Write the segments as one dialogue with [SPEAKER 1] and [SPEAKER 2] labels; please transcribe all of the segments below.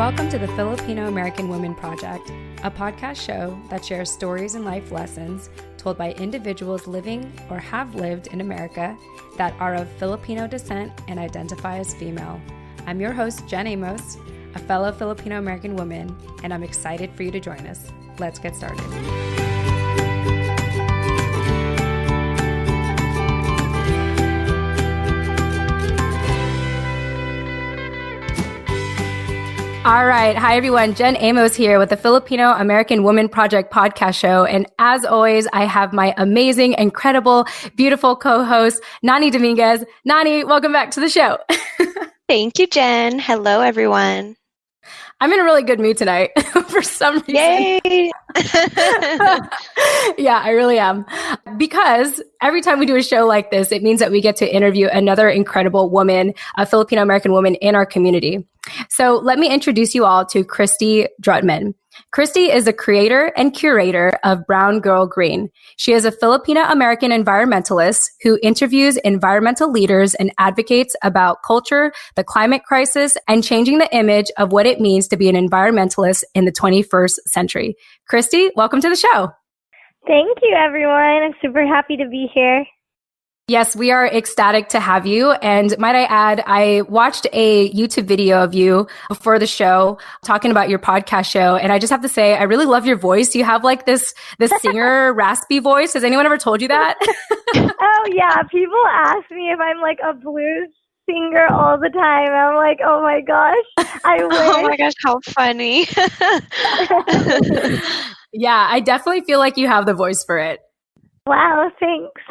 [SPEAKER 1] Welcome to the Filipino American Women Project, a podcast show that shares stories and life lessons told by individuals living or have lived in America that are of Filipino descent and identify as female. I'm your host, Jen Amos, a fellow Filipino American woman, and I'm excited for you to join us. Let's get started. All right. Hi, everyone. Jen Amos here with the Filipino American Women Project podcast show. And as always, I have my amazing, incredible, beautiful co-host, Nani Dominguez. Nani, welcome back to the show.
[SPEAKER 2] Thank you, Jen. Hello, everyone.
[SPEAKER 1] I'm in a really good mood tonight for some reason.
[SPEAKER 2] Yay!
[SPEAKER 1] Yeah, I really am. Because every time we do a show like this, it means that we get to interview another incredible woman, a Filipino American woman in our community. So let me introduce you all to Kristy Drutman. Kristy is the creator and curator of Brown Girl Green. She is a Filipino American environmentalist who interviews environmental leaders and advocates about culture, the climate crisis, and changing the image of what it means to be an environmentalist in the 21st century. Kristy, welcome to the show.
[SPEAKER 3] Thank you, everyone. I'm super happy to be here.
[SPEAKER 1] Yes, we are ecstatic to have you. And might I add, I watched a YouTube video of you before the show talking about your podcast show. And I just have to say, I really love your voice. You have like this singer raspy voice. Has anyone ever told you that?
[SPEAKER 3] Oh, yeah. People ask me if I'm like a blues singer all the time. I'm like, oh my gosh, I wish.
[SPEAKER 2] Oh my gosh, how funny.
[SPEAKER 1] Yeah, I definitely feel like you have the voice for it.
[SPEAKER 3] Wow, thanks.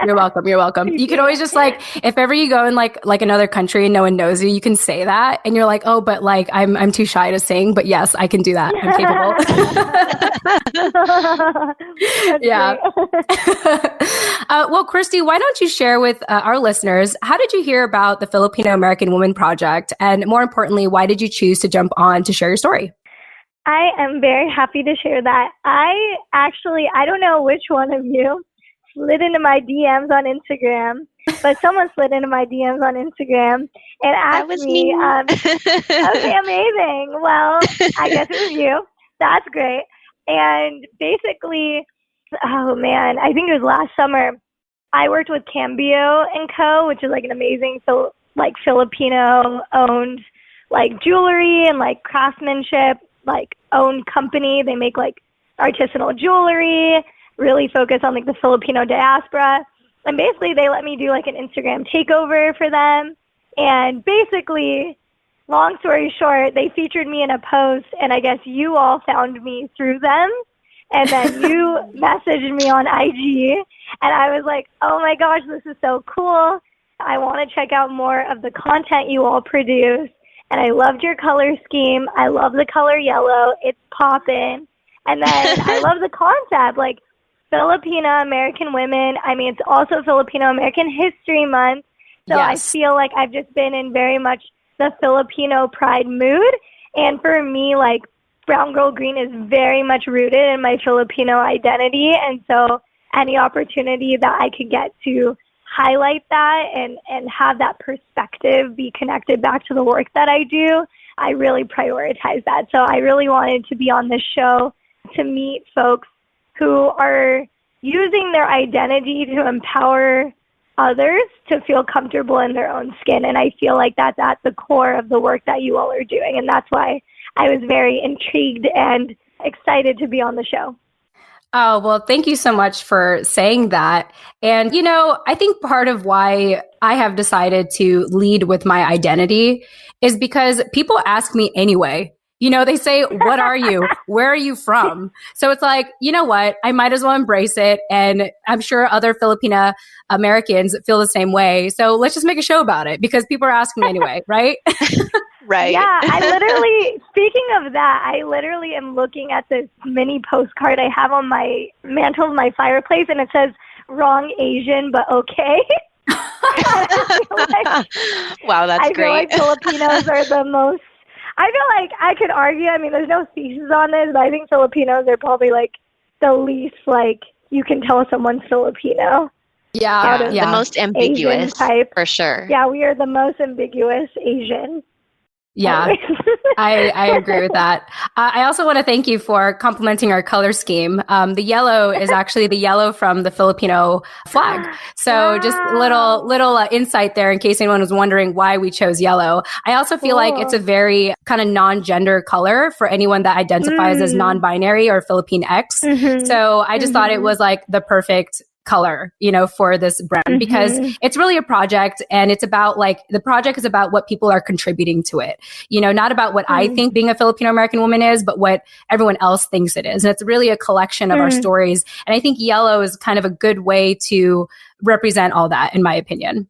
[SPEAKER 1] You're welcome. You're welcome. You could always just like, if ever you go in like another country and no one knows you, you can say that. And you're like, oh, but like, I'm too shy to sing. But yes, I can do that. I'm capable. Yeah. Well, Kristy, why don't you share with our listeners, how did you hear about the Filipino American Women Project? And more importantly, why did you choose to jump on to share your story?
[SPEAKER 3] I am very happy to share that. I don't know which one of you slid into my DMs on Instagram, but someone slid into my DMs on Instagram and asked me, okay, amazing. Well, I guess it was you. That's great. And basically, oh man, I think it was last summer, I worked with Cambio & Co., which is like an amazing, Filipino owned like jewelry and like craftsmanship, like owned company. They make like artisanal jewelry, really focus on like the Filipino diaspora. And basically they let me do like an Instagram takeover for them. And basically, long story short, they featured me in a post and I guess you all found me through them. And then you messaged me on IG and I was like, oh my gosh, this is so cool. I want to check out more of the content you all produce. And I loved your color scheme. I love the color yellow. It's poppin'. And then I love the concept, like Filipino American women. I mean, it's also Filipino American History Month. So yes. I feel like I've just been in very much the Filipino pride mood. And for me, like Brown Girl Green is very much rooted in my Filipino identity. And so any opportunity that I could get to highlight that and have that perspective be connected back to the work that I do, I really prioritize that. So I really wanted to be on this show to meet folks who are using their identity to empower others to feel comfortable in their own skin. And I feel like that's at the core of the work that you all are doing. And that's why I was very intrigued and excited to be on the show.
[SPEAKER 1] Oh, well, thank you so much for saying that. And, you know, I think part of why I have decided to lead with my identity is because people ask me anyway. You know, they say, what are you? Where are you from? So it's like, you know what? I might as well embrace it. And I'm sure other Filipina Americans feel the same way. So let's just make a show about it because people are asking me anyway, right?
[SPEAKER 2] Right.
[SPEAKER 3] Yeah, speaking of that, I literally am looking at this mini postcard I have on my mantle of my fireplace, and it says, wrong Asian, but okay.
[SPEAKER 2] Wow, that's great.
[SPEAKER 3] I feel like Filipinos are the most, I feel like I could argue, I mean, there's no thesis on this, but I think Filipinos are probably like the least, like, you can tell someone's Filipino.
[SPEAKER 1] Yeah.
[SPEAKER 2] The most ambiguous, for sure.
[SPEAKER 3] Yeah, we are the most ambiguous Asian.
[SPEAKER 1] Yeah, I agree with that. I also want to thank you for complimenting our color scheme. The yellow is actually the yellow from the Filipino flag. So just little insight there in case anyone was wondering why we chose yellow. I also feel like it's a very kind of non-gender color for anyone that identifies as non-binary or Philippine X. So I just thought it was like the perfect color, for this brand because it's really a project and it's about the project is about what people are contributing to it, not about what I think being a Filipino American woman is, but what everyone else thinks it is. And it's really a collection of our stories. And I think yellow is kind of a good way to represent all that, in my opinion.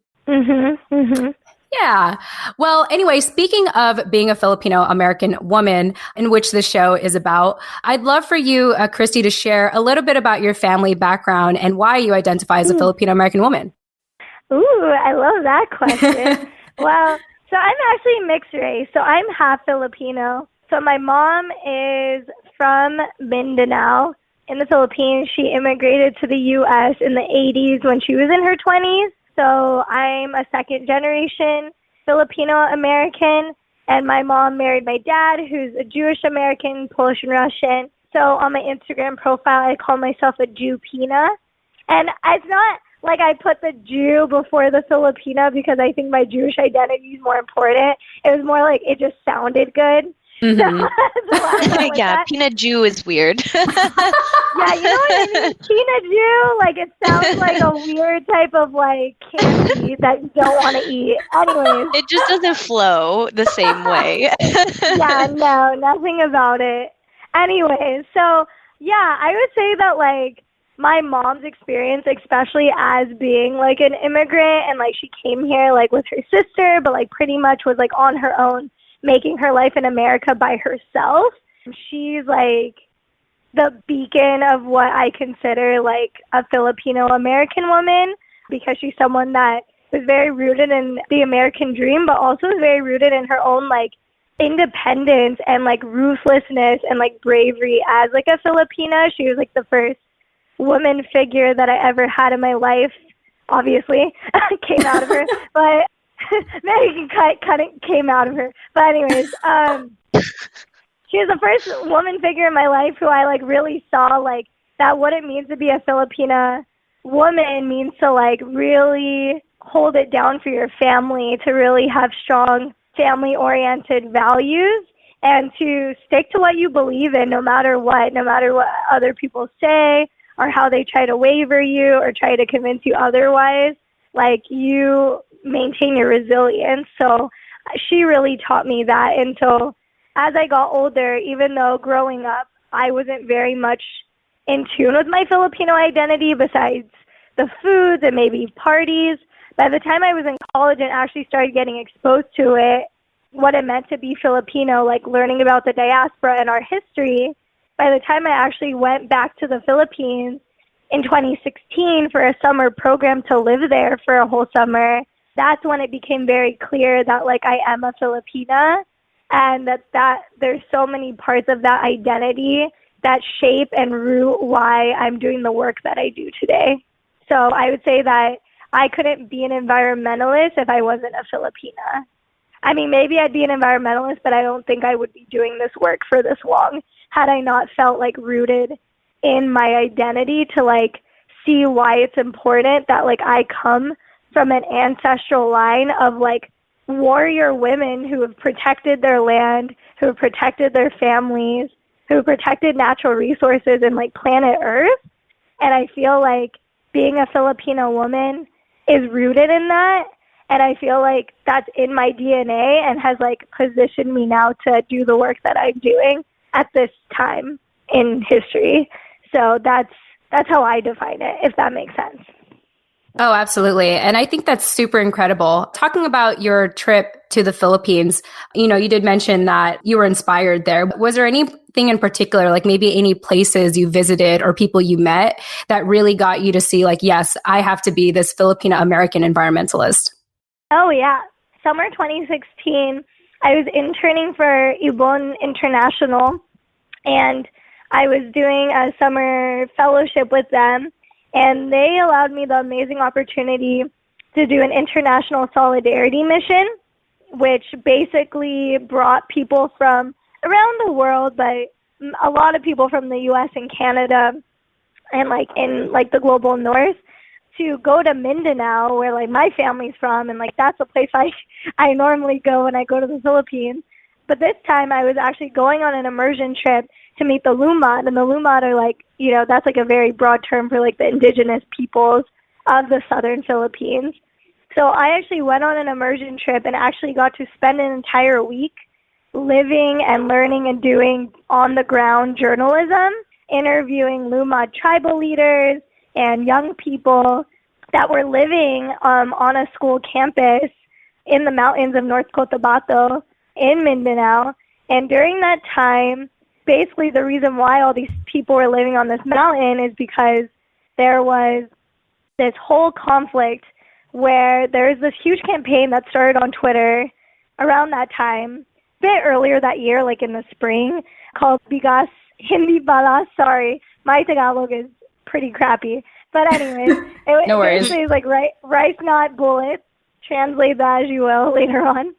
[SPEAKER 1] Yeah. Well, anyway, speaking of being a Filipino American woman, in which the show is about, I'd love for you, Kristy, to share a little bit about your family background and why you identify as a Filipino American woman.
[SPEAKER 3] Ooh, I love that question. Well, so I'm actually mixed race. So I'm half Filipino. So my mom is from Mindanao in the Philippines. She immigrated to the U.S. in the 80s when she was in her 20s. So I'm a second generation Filipino American, and my mom married my dad, who's a Jewish American, Polish and Russian. So on my Instagram profile, I call myself a Jew-Pina. And it's not like I put the Jew before the Filipina because I think my Jewish identity is more important. It was more like it just sounded good. So
[SPEAKER 2] Yeah, Pina Jew is weird.
[SPEAKER 3] Yeah, you know what I mean? Pina Jew, it sounds like a weird type of candy that you don't want to eat. Anyways.
[SPEAKER 2] It just doesn't flow the same way.
[SPEAKER 3] Yeah, no, nothing about it. Anyways, so yeah, I would say that my mom's experience, especially as being an immigrant and she came here with her sister, but pretty much was on her own, making her life in America by herself. She's the beacon of what I consider a Filipino American woman because she's someone that was very rooted in the American dream, but also is very rooted in her own independence and ruthlessness and bravery as a Filipina. She was the first woman figure that I ever had in my life. Obviously, came out of her, but maybe it came out of her. But anyways, she was the first woman figure in my life who I really saw that what it means to be a Filipina woman means to really hold it down for your family, to really have strong family-oriented values, and to stick to what you believe in no matter what other people say or how they try to waver you or try to convince you otherwise. You maintain your resilience. So she really taught me that. And so as I got older, even though growing up I wasn't very much in tune with my Filipino identity besides the foods and maybe parties, by the time I was in college and actually started getting exposed to it, what it meant to be Filipino, learning about the diaspora and our history, by the time I actually went back to the Philippines in 2016 for a summer program to live there for a whole summer, that's when it became very clear that I am a Filipina and that there's so many parts of that identity that shape and root why I'm doing the work that I do today. So I would say that I couldn't be an environmentalist if I wasn't a Filipina. I mean, maybe I'd be an environmentalist, but I don't think I would be doing this work for this long had I not felt rooted in my identity to see why it's important that I come from an ancestral line of warrior women who have protected their land, who have protected their families, who have protected natural resources and planet Earth. And I feel being a Filipino woman is rooted in that. And I feel that's in my DNA and has positioned me now to do the work that I'm doing at this time in history. So that's how I define it, if that makes sense.
[SPEAKER 1] Oh, absolutely. And I think that's super incredible. Talking about your trip to the Philippines, you did mention that you were inspired there. Was there anything in particular, maybe any places you visited or people you met that really got you to see yes, I have to be this Filipino American environmentalist?
[SPEAKER 3] Oh, yeah. Summer 2016, I was interning for Ibon International, and I was doing a summer fellowship with them, and they allowed me the amazing opportunity to do an international solidarity mission which basically brought people from around the world, but a lot of people from the U.S. and Canada and like in like the global north to go to Mindanao, where like my family's from, and like that's a place I normally go when I go to the Philippines. But this time I was actually going on an immersion trip to meet the Lumad, and the Lumad are like, you know, that's like a very broad term for like the indigenous peoples of the southern Philippines. So I actually went on an immersion trip and actually got to spend an entire week living and learning and doing on-the-ground journalism, interviewing Lumad tribal leaders and young people that were living on a school campus in the mountains of North Cotabato in Mindanao. And during that time, basically the reason why all these people were living on this mountain is because there was this whole conflict where there's this huge campaign that started on Twitter around that time, a bit earlier that year, like in the spring, called Bigas Hindi Balas. Sorry, my Tagalog is pretty crappy. But anyways,
[SPEAKER 1] No worries.
[SPEAKER 3] Basically it's like rice not bullets. Translate that as you will later on.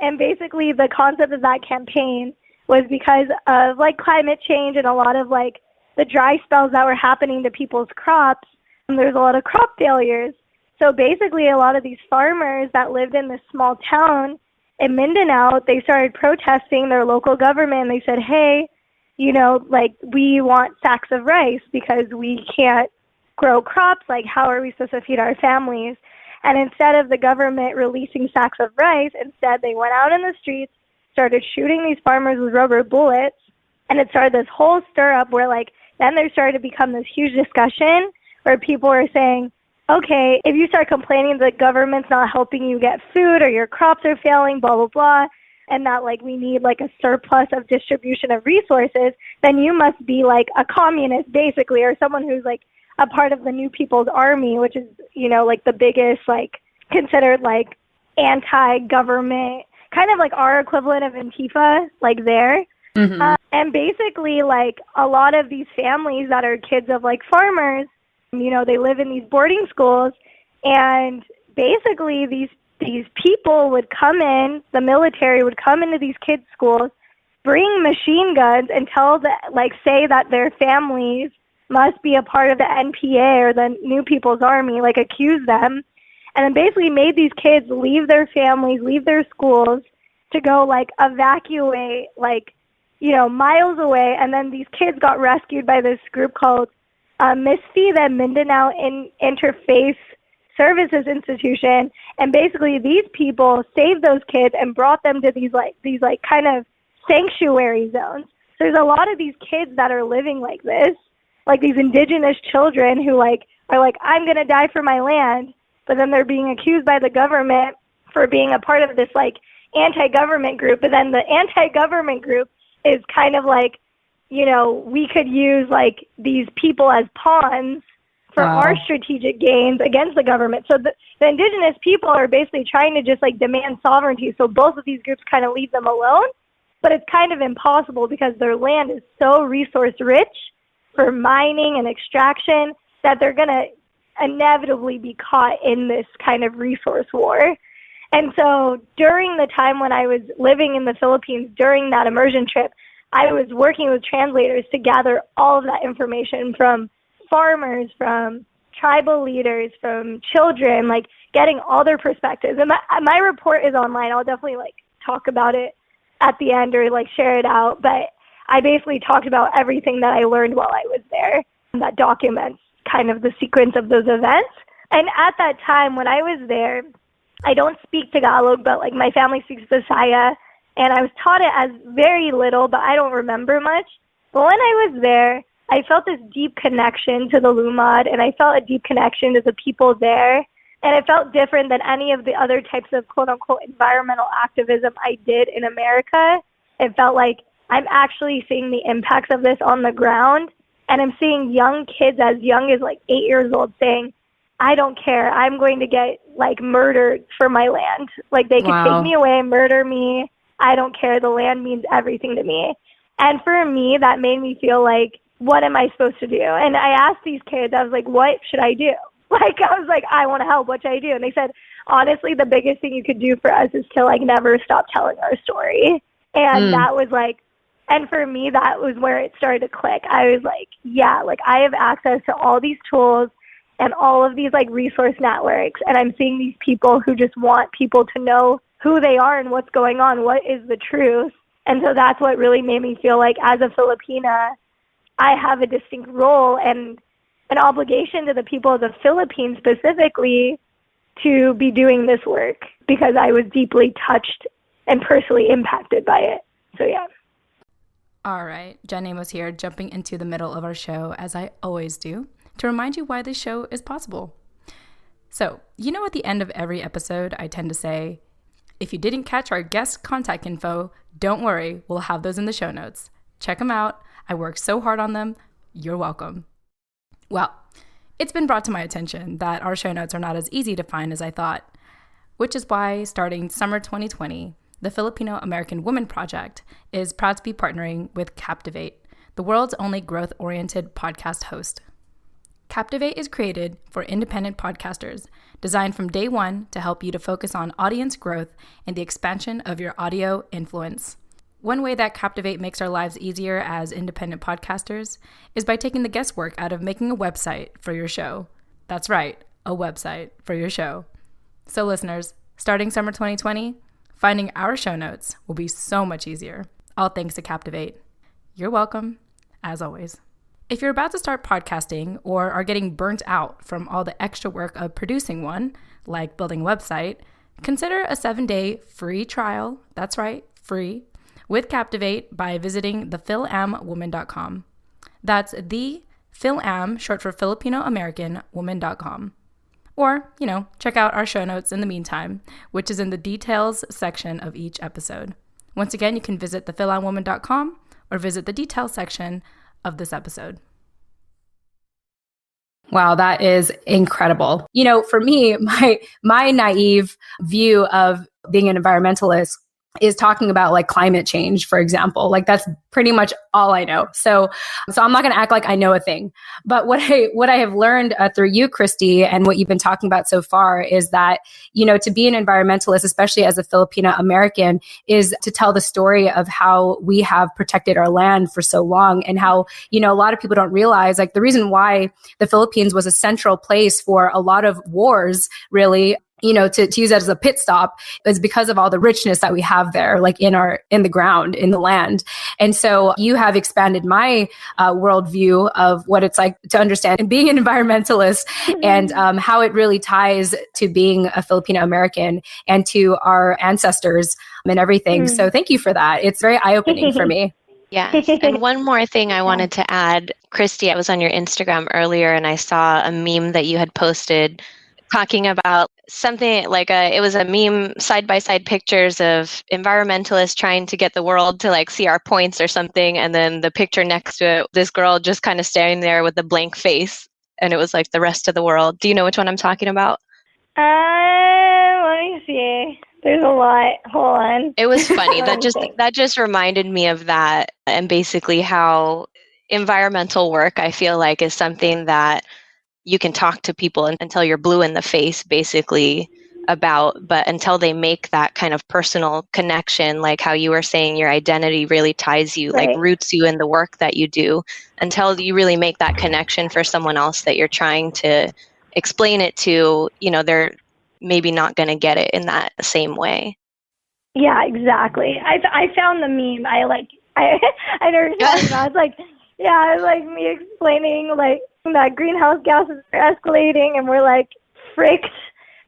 [SPEAKER 3] And basically the concept of that campaign was because of like climate change and a lot of like the dry spells that were happening to people's crops. And there's a lot of crop failures. So basically a lot of these farmers that lived in this small town in Mindanao, they started protesting their local government. They said, hey, you know, like we want sacks of rice because we can't grow crops. Like how are we supposed to feed our families? And instead of the government releasing sacks of rice, instead they went out in the streets, started shooting these farmers with rubber bullets, and it started this whole stir up where like then there started to become this huge discussion where people were saying, okay, if you start complaining the government's not helping you get food or your crops are failing, blah, blah, blah, and that like we need like a surplus of distribution of resources, then you must be like a communist basically, or someone who's like a part of the New People's Army, which is, you know, like the biggest, like considered like anti-government, kind of like our equivalent of Antifa, like there. Mm-hmm. And basically like a lot of these families that are kids of like farmers, you know, they live in these boarding schools, and basically these people would come in, the military would come into these kids' schools, bring machine guns and say that their families must be a part of the NPA or the New People's Army, like accuse them, and then basically made these kids leave their families, leave their schools to go like evacuate like, you know, miles away. And then these kids got rescued by this group called MISFI, the Mindanao Interfaith Services Institution, and basically these people saved those kids and brought them to these kind of sanctuary zones. So there's a lot of these kids that are living like this, like these indigenous children who like are like, I'm gonna die for my land, but then they're being accused by the government for being a part of this like anti-government group. But then the anti-government group is kind of like, you know, we could use like these people as pawns for our strategic gains against the government. So the indigenous people are basically trying to just like demand sovereignty. So both of these groups kind of leave them alone, but it's kind of impossible because their land is so resource rich for mining and extraction that they're going to inevitably be caught in this kind of resource war. And so during the time when I was living in the Philippines during that immersion trip, I was working with translators to gather all of that information from farmers, from tribal leaders, from children, like getting all their perspectives. And my report is online. I'll definitely like talk about it at the end or like share it out. But I basically talked about everything that I learned while I was there. And that documents kind of the sequence of those events. And at that time when I was there, I don't speak Tagalog, but like my family speaks Bisaya. And I was taught it as very little, but I don't remember much. But when I was there, I felt this deep connection to the Lumad, and I felt a deep connection to the people there. And it felt different than any of the other types of quote-unquote environmental activism I did in America. It felt like I'm actually seeing the impacts of this on the ground, and I'm seeing young kids as young as like 8 years old saying, I don't care, I'm going to get like murdered for my land. Like they could take me away, murder me. I don't care. The land means everything to me. And for me, that made me feel like, what am I supposed to do? And I asked these kids, I was like, what should I do? Like, I was like, I want to help. What should I do? And they said, honestly, the biggest thing you could do for us is to, like, never stop telling our story. And that was, like, and for me, that was where it started to click. I was like, yeah, like, I have access to all these tools and all of these, like, resource networks. And I'm seeing these people who just want people to know who they are and what's going on, what is the truth. And so that's what really made me feel like, as a Filipina, I have a distinct role and an obligation to the people of the Philippines specifically to be doing this work, because I was deeply touched and personally impacted by it. So, yeah.
[SPEAKER 1] All right, Jen Amos here, jumping into the middle of our show, as I always do, to remind you why this show is possible. So, you know, at the end of every episode, I tend to say, if you didn't catch our guest contact info, don't worry, we'll have those in the show notes. Check them out. I worked so hard on them. You're welcome. Well, it's been brought to my attention that our show notes are not as easy to find as I thought, which is why, starting summer 2020, the Filipino American Women Project is proud to be partnering with Captivate, the world's only growth-oriented podcast host. Captivate is created for independent podcasters, designed from day one to help you to focus on audience growth and the expansion of your audio influence. One way that Captivate makes our lives easier as independent podcasters is by taking the guesswork out of making a website for your show. That's right, a website for your show. So listeners, starting summer 2020, finding our show notes will be so much easier. All thanks to Captivate. You're welcome, as always. If you're about to start podcasting or are getting burnt out from all the extra work of producing one, like building a website, consider a 7-day free trial, that's right, free, with Captivate by visiting thefil-am-woman.com. That's the Fil-Am, short for Filipino American woman.com. Or, check out our show notes in the meantime, which is in the details section of each episode. Once again, you can visit thefil-am-woman.com or visit the details section of this episode. Wow, that is incredible. For me, my naive view of being an environmentalist is talking about like climate change, for example. Like that's pretty much all I know. So I'm not going to act like I know a thing. But what I have learned through you, Kristy, and what you've been talking about so far is that, to be an environmentalist, especially as a Filipino American, is to tell the story of how we have protected our land for so long, and how, a lot of people don't realize, like, the reason why the Philippines was a central place for a lot of wars, really, to use that as a pit stop, is because of all the richness that we have there, like in the ground, in the land. And so you have expanded my worldview of what it's like to understand being an environmentalist and how it really ties to being a Filipino American and to our ancestors and everything. So thank you for that. It's very eye-opening for me.
[SPEAKER 2] Yes. And one more thing I wanted to add, Kristy, I was on your Instagram earlier and I saw a meme that you had posted talking about something like it was a meme, side-by-side pictures of environmentalists trying to get the world to like see our points or something. And then the picture next to it, this girl just kind of staring there with a blank face. And it was like the rest of the world. Do you know which one I'm talking about?
[SPEAKER 3] Let me see. There's a lot. Hold on.
[SPEAKER 2] It was funny. That just reminded me of that, and basically how environmental work, I feel like, is something that you can talk to people until you're blue in the face, basically, about, but until they make that kind of personal connection, like how you were saying your identity really ties you,
[SPEAKER 3] right,
[SPEAKER 2] like roots you in the work that you do, until you really make that connection for someone else that you're trying to explain it to, they're maybe not going to get it in that same way.
[SPEAKER 3] Yeah, exactly. I found the meme. I never saw it. I was like, yeah, it was like me explaining like that greenhouse gases are escalating and we're like, fricked.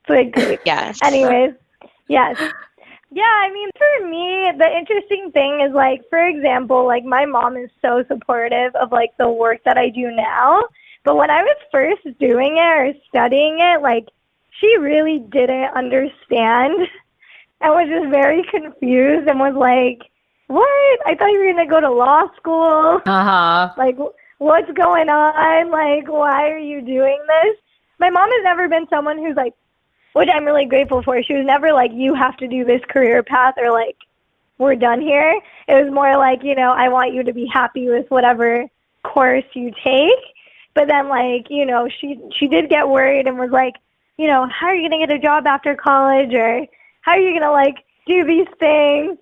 [SPEAKER 3] It's like great.
[SPEAKER 2] Yes.
[SPEAKER 3] Anyways, yes. Yeah, I mean, for me, the interesting thing is, like, for example, like, my mom is so supportive of, like, the work that I do now. But when I was first doing it or studying it, like, she really didn't understand and was just very confused and was like, what? I thought you were going to go to law school.
[SPEAKER 1] Uh-huh.
[SPEAKER 3] Like, what's going on? Like, why are you doing this? My mom has never been someone who's, like, which I'm really grateful for. She was never like, you have to do this career path or like, we're done here. It was more like, I want you to be happy with whatever course you take. But then, like, you know, she did get worried and was like, you know, how are you going to get a job after college, or how are you going to, like, do these things?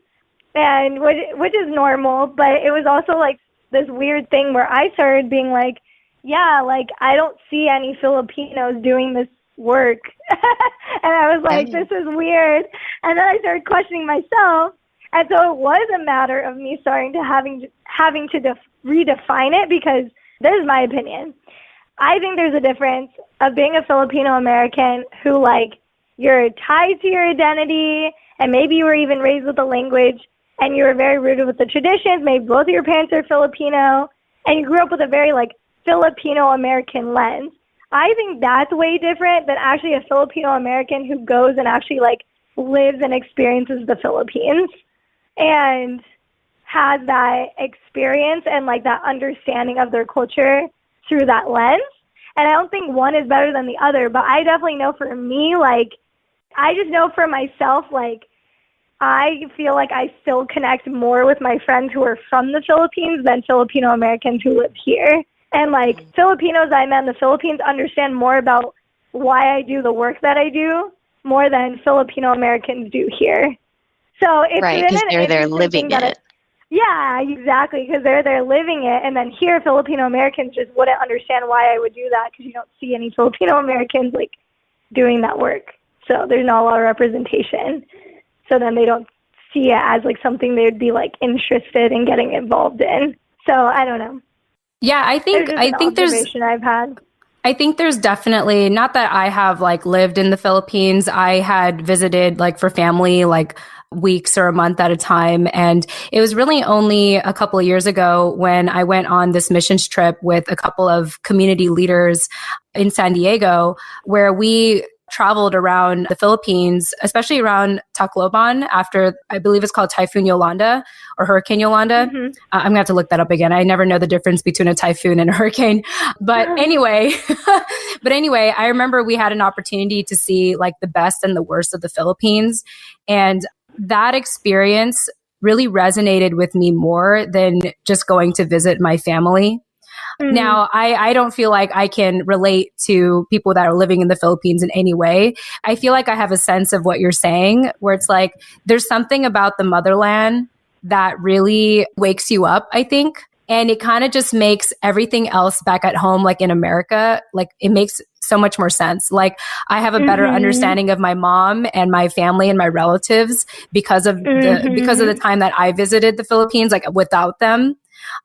[SPEAKER 3] And which is normal, but it was also, like, this weird thing where I started being like, yeah, like, I don't see any Filipinos doing this work. And I was like, this is weird. And then I started questioning myself. And so it was a matter of me starting to having to redefine it, because this is my opinion. I think there's a difference of being a Filipino American who, like, you're tied to your identity, and maybe you were even raised with the language, and you were very rooted with the traditions. Maybe both of your parents are Filipino, and you grew up with a very, like, Filipino American lens. I think that's way different than actually a Filipino American who goes and actually, like, lives and experiences the Philippines and has that experience and, like, that understanding of their culture through that lens. And I don't think one is better than the other, but I definitely know for me, like, I just know for myself, like, I feel like I still connect more with my friends who are from the Philippines than Filipino Americans who live here. And, like, Filipinos I met in the Philippines understand more about why I do the work that I do more than Filipino Americans do here. So it's
[SPEAKER 2] right, because they're there living it.
[SPEAKER 3] Yeah, exactly, because they're there living it. And then here, Filipino Americans just wouldn't understand why I would do that, because you don't see any Filipino Americans, like, doing that work. So there's not a lot of representation. So then they don't see it as, like, something they would be, like, interested in getting involved in. So I don't know.
[SPEAKER 1] Yeah, I think there's definitely, not that I have, like, lived in the Philippines. I had visited, like, for family, like, weeks or a month at a time. And it was really only a couple of years ago when I went on this missions trip with a couple of community leaders in San Diego, where we traveled around the Philippines, especially around Tacloban after, I believe it's called Typhoon Yolanda or Hurricane Yolanda. Mm-hmm. I'm going to have to look that up again. I never know the difference between a typhoon and a hurricane. But anyway, I remember we had an opportunity to see, like, the best and the worst of the Philippines. And that experience really resonated with me more than just going to visit my family. Mm-hmm. Now, I don't feel like I can relate to people that are living in the Philippines in any way. I feel like I have a sense of what you're saying, where it's like there's something about the motherland that really wakes you up, I think. And it kind of just makes everything else back at home, like in America, like it makes so much more sense. Like I have a better understanding of my mom and my family and my relatives because of the time that I visited the Philippines, like without them.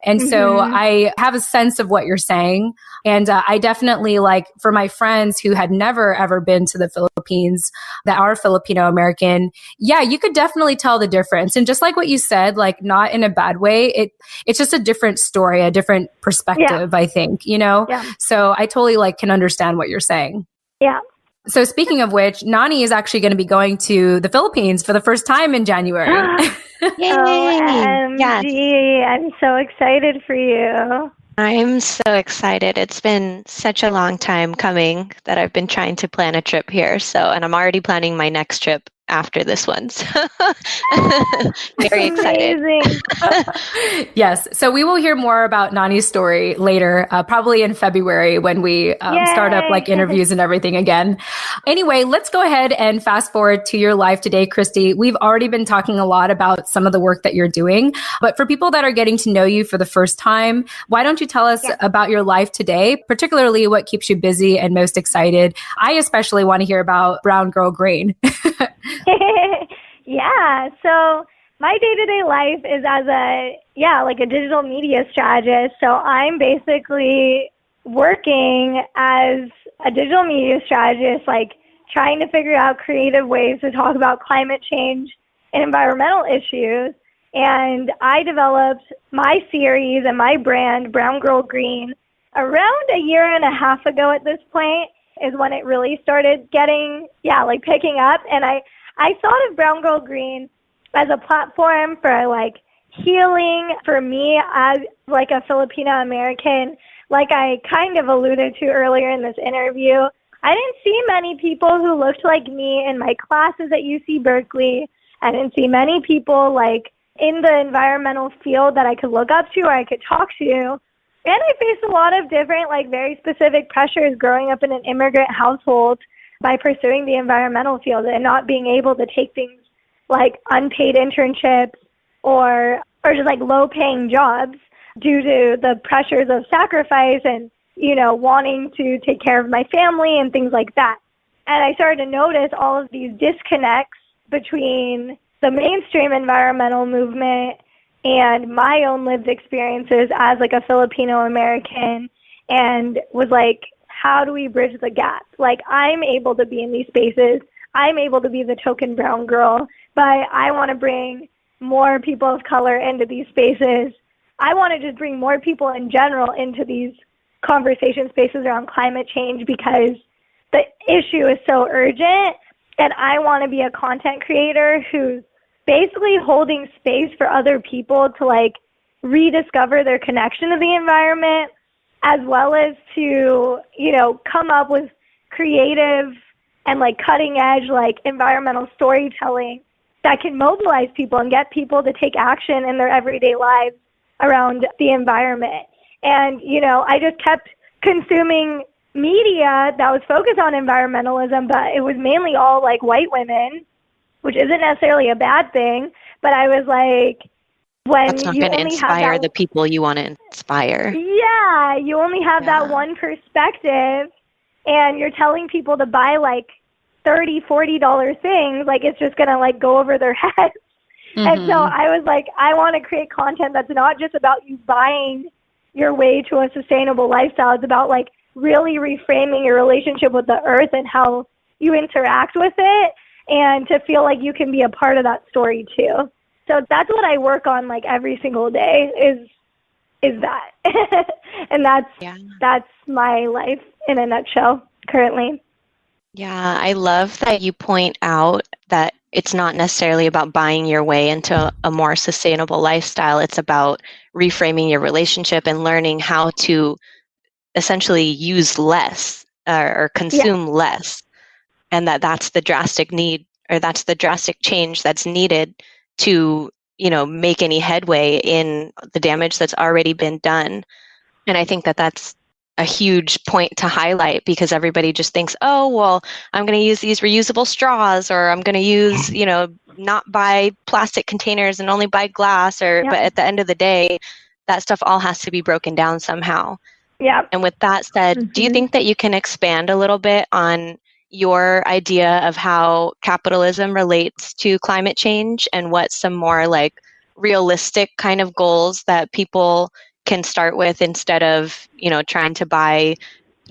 [SPEAKER 1] And so I have a sense of what you're saying. And I definitely, like, for my friends who had never, ever been to the Philippines that are Filipino American, yeah, you could definitely tell the difference. And just like what you said, like, not in a bad way, it's just a different story, a different perspective, I think, you know? Yeah. So I totally, like, can understand what you're saying.
[SPEAKER 3] Yeah.
[SPEAKER 1] So speaking of which, Nani is actually going to be going to the Philippines for the first time in January.
[SPEAKER 2] Yay!
[SPEAKER 3] OMG, yes. I'm so excited for you.
[SPEAKER 2] I'm so excited. It's been such a long time coming that I've been trying to plan a trip here. And I'm already planning my next trip after this one. So very excited.
[SPEAKER 1] Yes. So we will hear more about Nani's story later, probably in February when we start up, like, interviews and everything again. Anyway, let's go ahead and fast forward to your life today, Kristy. We've already been talking a lot about some of the work that you're doing, but for people that are getting to know you for the first time, why don't you tell us about your life today, particularly what keeps you busy and most excited? I especially want to hear about Brown Girl Green.
[SPEAKER 3] Yeah, so my day-to-day life is as a digital media strategist. So I'm basically working as a digital media strategist, like trying to figure out creative ways to talk about climate change and environmental issues. And I developed my series and my brand, Brown Girl Green, around a year and a half ago at this point is when it really started getting, picking up. And I thought of Brown Girl Green as a platform for, like, healing for me as, like, a Filipino American. Like I kind of alluded to earlier in this interview, I didn't see many people who looked like me in my classes at UC Berkeley. I didn't see many people, like, in the environmental field that I could look up to or I could talk to. And I faced a lot of different, like, very specific pressures growing up in an immigrant household by pursuing the environmental field and not being able to take things like unpaid internships or just like low-paying jobs due to the pressures of sacrifice and, you know, wanting to take care of my family and things like that. And I started to notice all of these disconnects between the mainstream environmental movement and my own lived experiences as like a Filipino American, and was like, how do we bridge the gap? Like, I'm able to be in these spaces. I'm able to be the token brown girl, but I want to bring more people of color into these spaces. I want to just bring more people in general into these conversation spaces around climate change because the issue is so urgent, and I want to be a content creator who's basically holding space for other people to like rediscover their connection to the environment, as well as to, you know, come up with creative and like cutting edge like environmental storytelling that can mobilize people and get people to take action in their everyday lives around the environment. And, you know, I just kept consuming media that was focused on environmentalism, but it was mainly all like white women, which isn't necessarily a bad thing. But I was like, when
[SPEAKER 2] that's not
[SPEAKER 3] you
[SPEAKER 2] going to
[SPEAKER 3] only
[SPEAKER 2] inspire
[SPEAKER 3] have
[SPEAKER 2] the people you want to inspire.
[SPEAKER 3] Yeah, you only have that one perspective, and you're telling people to buy like $30-$40 things, like it's just going to like go over their heads. Mm-hmm. And so I was like, I want to create content that's not just about you buying your way to a sustainable lifestyle. It's about like really reframing your relationship with the earth and how you interact with it, and to feel like you can be a part of that story too. So that's what I work on like every single day is that. And that's my life in a nutshell currently.
[SPEAKER 2] Yeah, I love that you point out that it's not necessarily about buying your way into a more sustainable lifestyle. It's about reframing your relationship and learning how to essentially use less or consume less. And that's the drastic need, or that's the drastic change that's needed to, you know, make any headway in the damage that's already been done. And I think that that's a huge point to highlight, because everybody just thinks, oh, well, I'm going to use these reusable straws, or I'm going to use, you know, not buy plastic containers and only buy glass, or but at the end of the day, that stuff all has to be broken down somehow.
[SPEAKER 3] Yeah.
[SPEAKER 2] And with that said, do you think that you can expand a little bit on your idea of how capitalism relates to climate change, and what some more like realistic kind of goals that people can start with instead of, you know, trying to buy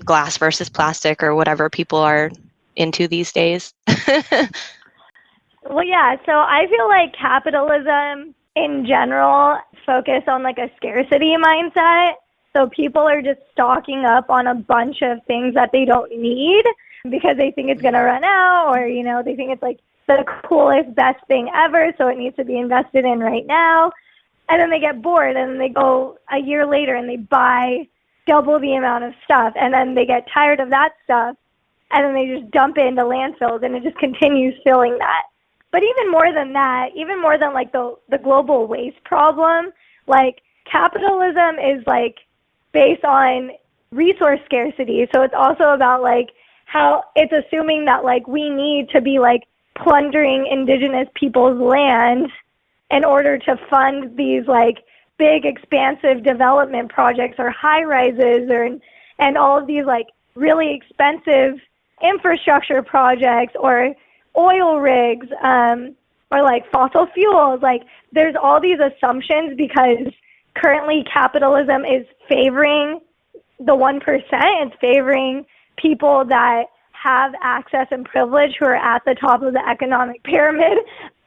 [SPEAKER 2] glass versus plastic or whatever people are into these days?
[SPEAKER 3] Well, yeah. So I feel like capitalism in general focus on like a scarcity mindset. So people are just stocking up on a bunch of things that they don't need because they think it's going to run out, or, you know, they think it's like the coolest, best thing ever, so it needs to be invested in right now. And then they get bored, and they go a year later and they buy double the amount of stuff, and then they get tired of that stuff, and then they just dump it into landfills, and it just continues filling that. But even more than that, even more than like the global waste problem, like capitalism is like based on resource scarcity. So it's also about like how it's assuming that like we need to be like plundering indigenous people's land in order to fund these like big expansive development projects or high rises, or and all of these like really expensive infrastructure projects, or oil rigs, or like fossil fuels. Like there's all these assumptions because currently capitalism is favoring the 1%. It's favoring people that have access and privilege, who are at the top of the economic pyramid,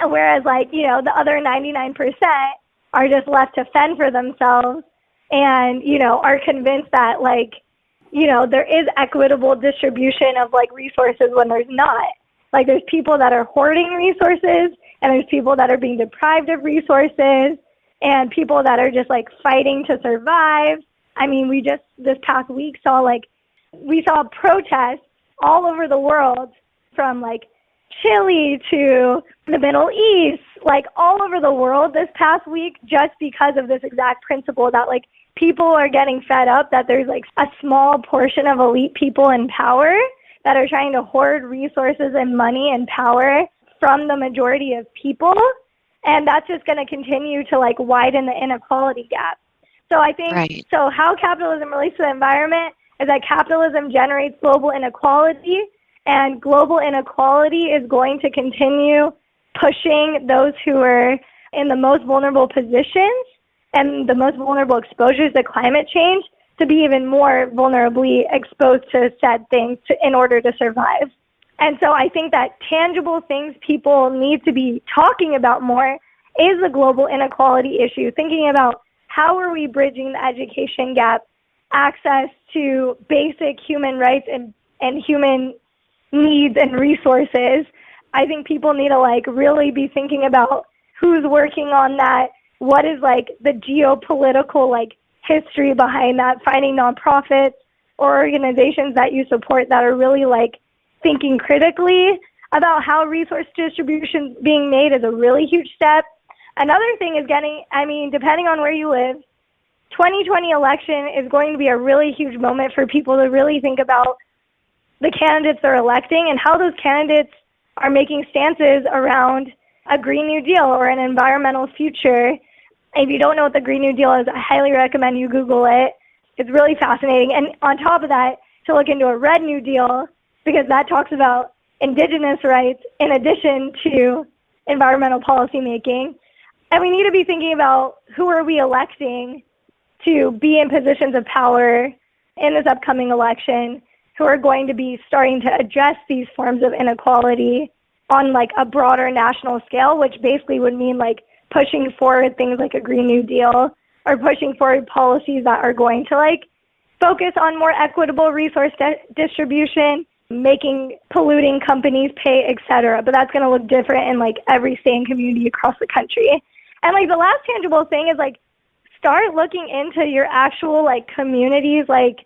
[SPEAKER 3] whereas like, you know, the other 99% are just left to fend for themselves, and, you know, are convinced that like, you know, there is equitable distribution of like resources when there's not. Like there's people that are hoarding resources, and there's people that are being deprived of resources, and people that are just like fighting to survive. I mean, we just this past week saw protests all over the world, from like Chile to the Middle East, like all over the world this past week, just because of this exact principle that like people are getting fed up that there's like a small portion of elite people in power that are trying to hoard resources and money and power from the majority of people. And that's just going to continue to like widen the inequality gap. So I think, so how capitalism relates to the environment is that capitalism generates global inequality, and global inequality is going to continue pushing those who are in the most vulnerable positions and the most vulnerable exposures to climate change to be even more vulnerably exposed to said things in order to survive. And so I think that tangible things people need to be talking about more is the global inequality issue, thinking about how are we bridging the education gap, access to basic human rights and human needs and resources. I think people need to like really be thinking about who's working on that, what is like the geopolitical like history behind that, finding nonprofits or organizations that you support that are really like thinking critically about how resource distribution is being made is a really huge step. Another thing is depending on where you live, 2020 election is going to be a really huge moment for people to really think about the candidates they're electing and how those candidates are making stances around a Green New Deal or an environmental future. If you don't know what the Green New Deal is, I highly recommend you Google it. It's really fascinating. And on top of that, to look into a Red New Deal, because that talks about indigenous rights in addition to environmental policy making. And we need to be thinking about who are we electing to be in positions of power in this upcoming election, who are going to be starting to address these forms of inequality on like a broader national scale, which basically would mean like pushing forward things like a Green New Deal or pushing forward policies that are going to like focus on more equitable resource distribution, making polluting companies pay, etc. But that's going to look different in like every state and community across the country. And like the last tangible thing is like start looking into your actual like communities, like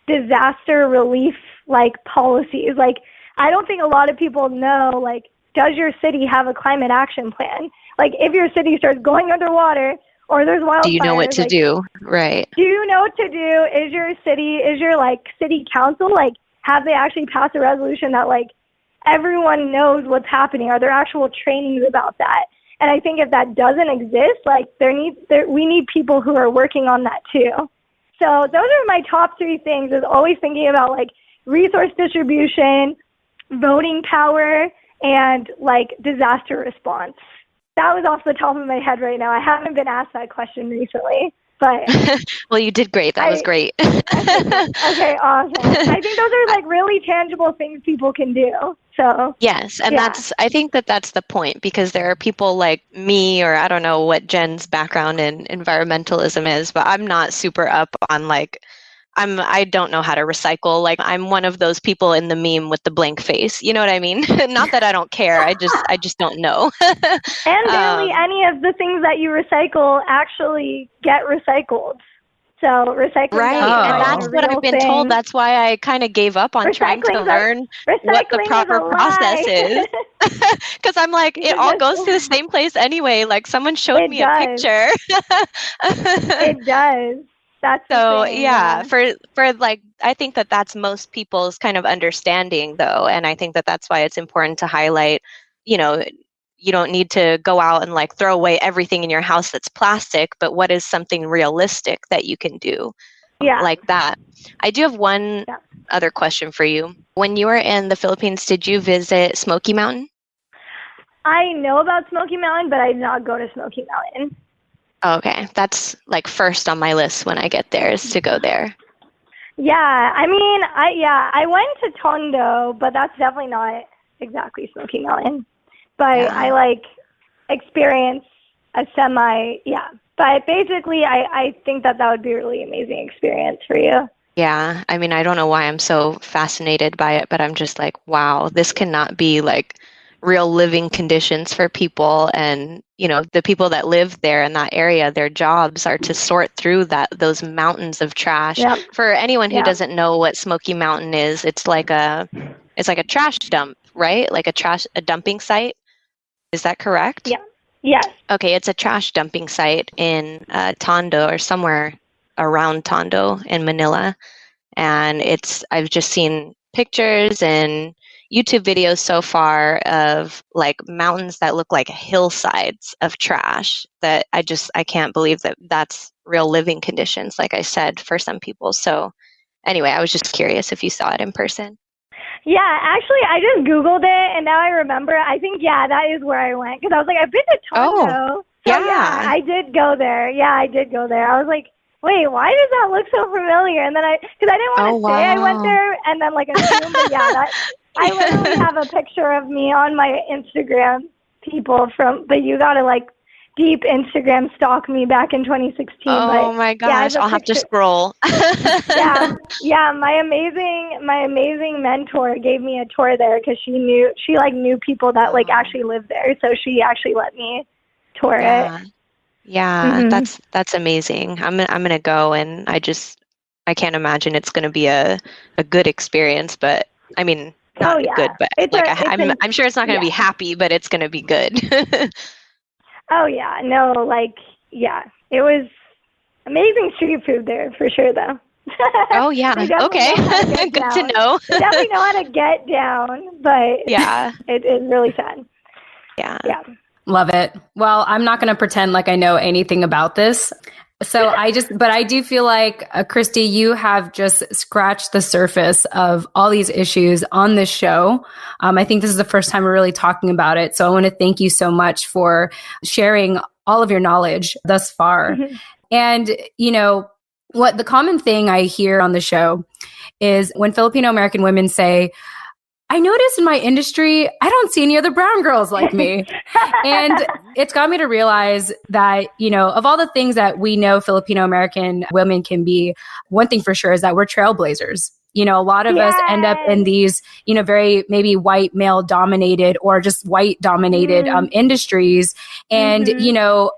[SPEAKER 3] disaster relief like policies. Like I don't think a lot of people know, like, does your city have a climate action plan? Like if your city starts going underwater or there's wildfires,
[SPEAKER 2] do you know what to do? Right.
[SPEAKER 3] Do you know what to do? Is your like city council, like, have they actually passed a resolution that like everyone knows what's happening? Are there actual trainings about that? And I think if that doesn't exist, like we need people who are working on that too. So those are my top three things, is always thinking about like resource distribution, voting power, and like disaster response. That was off the top of my head right now. I haven't been asked that question recently, but
[SPEAKER 2] well, you did great. That was great.
[SPEAKER 3] Okay, awesome. I think those are like really tangible things people can do. So
[SPEAKER 2] yes, and I think that's the point, because there are people like me, or I don't know what Jen's background in environmentalism is, but I'm not super up on like I don't know how to recycle. Like I'm one of those people in the meme with the blank face. You know what I mean? Not that I don't care. I just don't know.
[SPEAKER 3] And barely any of the things that you recycle actually get recycled. So recycling,
[SPEAKER 2] right? And that's what I've been told. That's why I kind of gave up on trying to learn what the proper process is. Because I'm like, it all goes to the same place anyway. Like someone showed me a picture.
[SPEAKER 3] It does. That's
[SPEAKER 2] so yeah, for like, I think that's most people's kind of understanding though. And I think that's why it's important to highlight, you know, you don't need to go out and like throw away everything in your house that's plastic, but what is something realistic that you can do like that? I do have one other question for you. When you were in the Philippines, did you visit Smoky Mountain?
[SPEAKER 3] I know about Smoky Mountain, but I did not go to Smoky Mountain.
[SPEAKER 2] Okay, that's like first on my list when I get there, is to go there.
[SPEAKER 3] Yeah, I mean, I went to Tondo, but that's definitely not exactly Smoky Mountain. But I like experience a But basically, I think that would be a really amazing experience for you.
[SPEAKER 2] Yeah, I mean, I don't know why I'm so fascinated by it, but I'm just like, wow, this cannot be like real living conditions for people. And, you know, the people that live there in that area, their jobs are to sort through those mountains of trash. Yep. For anyone who doesn't know what Smoky Mountain is, it's like a trash dump, right? Like a dumping site. Is that correct?
[SPEAKER 3] Yeah. Yes.
[SPEAKER 2] Okay, it's a trash dumping site in Tondo or somewhere around Tondo in Manila. And I've just seen pictures and YouTube videos so far of like mountains that look like hillsides of trash that I can't believe that that's real living conditions, like I said, for some people. So anyway, I was just curious if you saw it in person.
[SPEAKER 3] Yeah, actually, I just Googled it, and now I remember. I think, that is where I went, because I was like, I've been to Tondo.
[SPEAKER 2] Oh,
[SPEAKER 3] so,
[SPEAKER 2] yeah.
[SPEAKER 3] I did go there. Yeah, I did go there. I was like, wait, why does that look so familiar? And then because I didn't want to say I went there and then like assume, but I literally have a picture of me on my Instagram, but you gotta like deep Instagram stalk me back in 2016.
[SPEAKER 2] Oh my gosh, I'll have to scroll.
[SPEAKER 3] My amazing mentor gave me a tour there because she knew people that like actually lived there, so she actually let me tour it.
[SPEAKER 2] Yeah, that's amazing. I'm gonna go, and I can't imagine it's gonna be a good experience, but I mean not good, but I'm sure it's not gonna be happy, but it's gonna be good.
[SPEAKER 3] Oh yeah, no, it was amazing street food there for sure though.
[SPEAKER 2] Oh yeah, okay, good to know.
[SPEAKER 3] They definitely know how to get down, but it's really fun.
[SPEAKER 2] Yeah.
[SPEAKER 1] Love it. Well, I'm not going to pretend like I know anything about this. So but I do feel like, Kristy, you have just scratched the surface of all these issues on this show. I think this is the first time we're really talking about it. So I want to thank you so much for sharing all of your knowledge thus far. Mm-hmm. And, what the common thing I hear on the show is when Filipino American women say, I noticed in my industry, I don't see any other brown girls like me. And it's got me to realize that, of all the things that we know Filipino American women can be, one thing for sure is that we're trailblazers. A lot of us end up in these, very maybe white male dominated or just white dominated industries. And,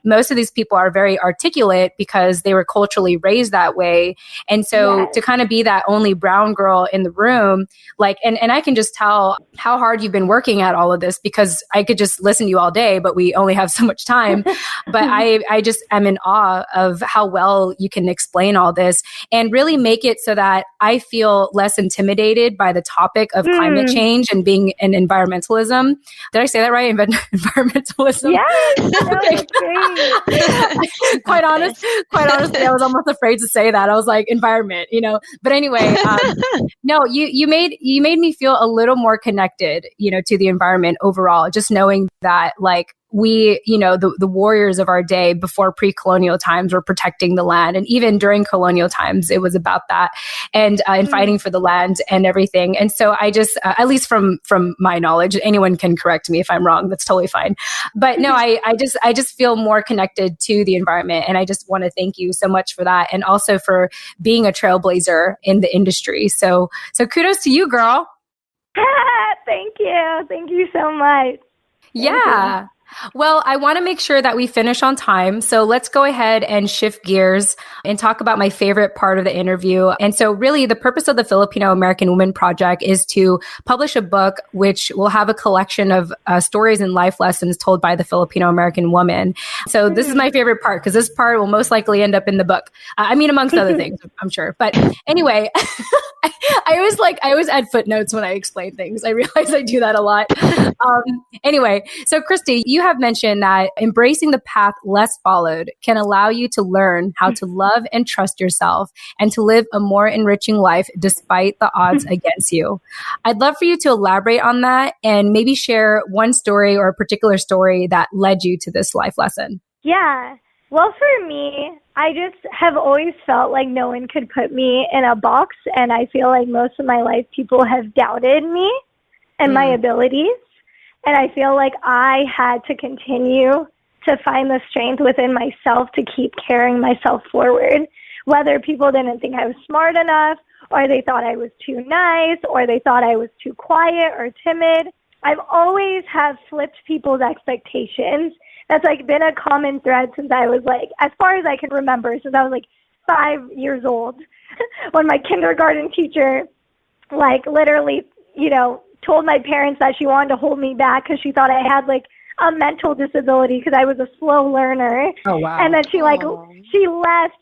[SPEAKER 1] most of these people are very articulate because they were culturally raised that way. And so to kind of be that only brown girl in the room, and I can just tell how hard you've been working at all of this because I could just listen to you all day, but we only have so much time. But I just am in awe of how well you can explain all this and really make it so that I feel less intimidated by the topic of climate change and being in environmentalism. Did I say that right? Environmentalism?
[SPEAKER 3] Yes, that's great.
[SPEAKER 1] Quite honestly, I was almost afraid to say that. I was like, environment, But anyway, no, you made me feel a little more connected, to the environment overall. Just knowing that, we, the warriors of our day before pre-colonial times were protecting the land. And even during colonial times, it was about that and fighting for the land and everything. And so I just, at least from my knowledge, anyone can correct me if I'm wrong. That's totally fine. But no, I just feel more connected to the environment. And I just want to thank you so much for that. And also for being a trailblazer in the industry. So kudos to you, girl.
[SPEAKER 3] Thank you. Thank you so much.
[SPEAKER 1] Yeah. Well, I want to make sure that we finish on time. So let's go ahead and shift gears and talk about my favorite part of the interview. And so really the purpose of the Filipino American Women Project is to publish a book which will have a collection of stories and life lessons told by the Filipino American woman. So this is my favorite part because this part will most likely end up in the book. Amongst other things, I'm sure. But anyway, I always add footnotes when I explain things. I realize I do that a lot. Anyway, so Kristy, you have mentioned that embracing the path less followed can allow you to learn how to love and trust yourself and to live a more enriching life despite the odds against you. I'd love for you to elaborate on that and maybe share one story or a particular story that led you to this life lesson.
[SPEAKER 3] Yeah. Well, for me, I just have always felt like no one could put me in a box, and I feel like most of my life people have doubted me and my abilities. And I feel like I had to continue to find the strength within myself to keep carrying myself forward, whether people didn't think I was smart enough, or they thought I was too nice, or they thought I was too quiet or timid. I've always have flipped people's expectations. That's been a common thread since I was as far as I can remember, since I was 5 years old, when my kindergarten teacher, literally, told my parents that she wanted to hold me back because she thought I had a mental disability because I was a slow learner.
[SPEAKER 1] Oh wow!
[SPEAKER 3] And then she left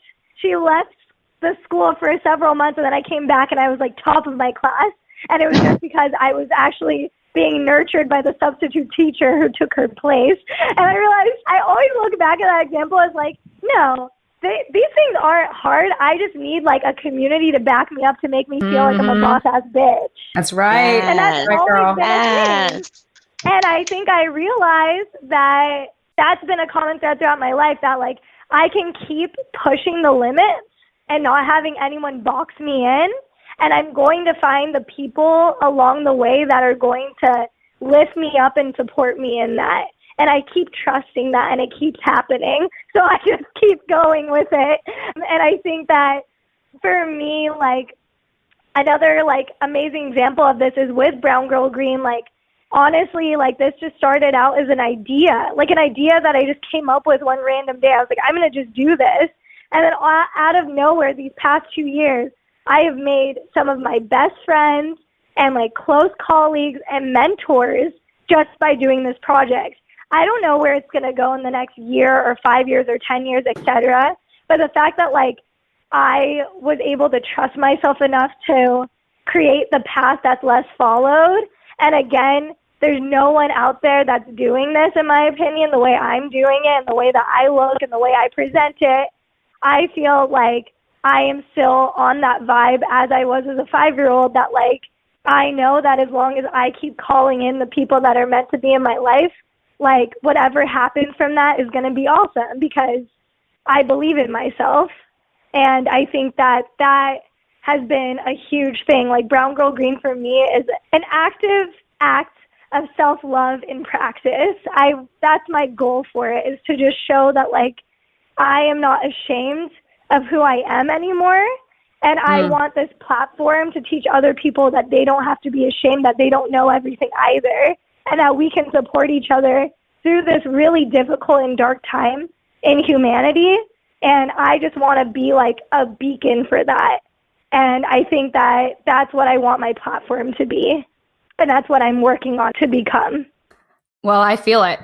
[SPEAKER 3] the school for several months, and then I came back and I was like top of my class. And it was just because I was actually being nurtured by the substitute teacher who took her place. And I realized, I always look back at that example as like, no, these things aren't hard. I just need like a community to back me up to make me feel like I'm a boss-ass bitch.
[SPEAKER 1] That's right.
[SPEAKER 3] Yes. And that's always been a thing. And I think I realized that that's been a common thread throughout my life, that like I can keep pushing the limits and not having anyone box me in. And I'm going to find the people along the way that are going to lift me up and support me in that. And I keep trusting that, and it keeps happening. So I just keep going with it. And I think that for me, like, another, like, amazing example of this is with Brown Girl Green. Like, honestly, like, this just started out as an idea. Like, an idea that I just came up with one random day. I was like, I'm going to just do this. And then out of nowhere, these past 2 years, I have made some of my best friends and like close colleagues and mentors just by doing this project. I don't know where it's going to go in the next year or 5 years or 10 years, etc. But the fact that like I was able to trust myself enough to create the path that's less followed. And again, there's no one out there that's doing this, in my opinion, the way I'm doing it and the way that I look and the way I present it. I feel like I am still on that vibe as I was as a 5-year-old, that like I know that as long as I keep calling in the people that are meant to be in my life, like whatever happens from that is going to be awesome, because I believe in myself. And I think that that has been a huge thing. Like Brown Girl Green for me is an active act of self-love in practice. That's my goal for it, is to just show that like I am not ashamed of who I am anymore. And I want this platform to teach other people that they don't have to be ashamed, that they don't know everything either, and that we can support each other through this really difficult and dark time in humanity. And I just want to be like a beacon for that. And I think that that's what I want my platform to be. And that's what I'm working on to become.
[SPEAKER 1] Well, I feel it.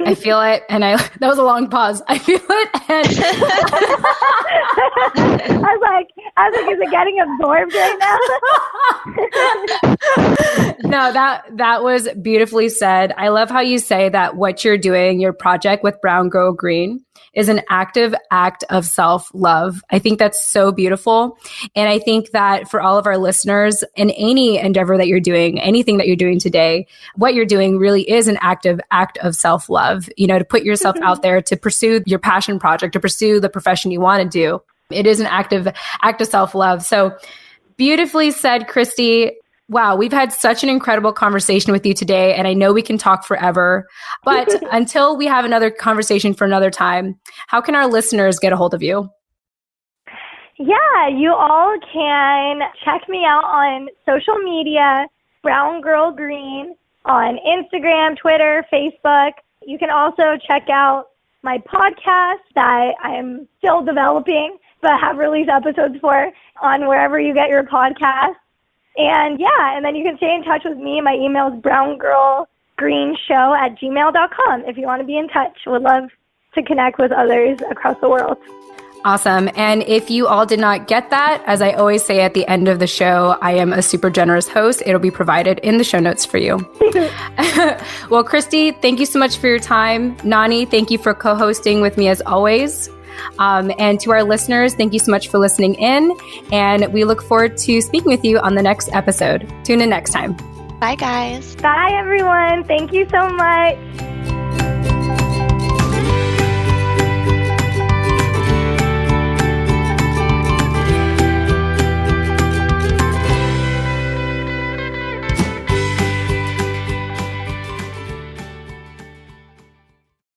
[SPEAKER 1] I feel it, and that was a long pause. I feel it, and
[SPEAKER 3] I was like, is it getting absorbed right now?
[SPEAKER 1] No, that was beautifully said. I love how you say that what you're doing, your project with Brown Girl Green, is an active act of self-love. I think that's so beautiful. And I think that for all of our listeners, in any endeavor that you're doing, anything that you're doing today, what you're doing really is an active act of self-love, you know, to put yourself out there, to pursue your passion project, to pursue the profession you want to do. It is an active act of self-love. So beautifully said, Kristy. Wow, we've had such an incredible conversation with you today, and I know we can talk forever. But until we have another conversation for another time, how can our listeners get a hold of you?
[SPEAKER 3] Yeah, you all can check me out on social media, Brown Girl Green, on Instagram, Twitter, Facebook. You can also check out my podcast that I'm still developing, but have released episodes for, on wherever you get your podcasts. And yeah, and then you can stay in touch with me. My email is browngirlgreenshow@gmail.com if you want to be in touch. Would love to connect with others across the world.
[SPEAKER 1] Awesome. And if you all did not get that, as I always say at the end of the show, I am a super generous host. It'll be provided in the show notes for you. Well, Kristy, thank you so much for your time. Nani, thank you for co-hosting with me as always. And to our listeners, thank you so much for listening in. And we look forward to speaking with you on the next episode. Tune in next time.
[SPEAKER 2] Bye, guys.
[SPEAKER 3] Bye, everyone. Thank you so much.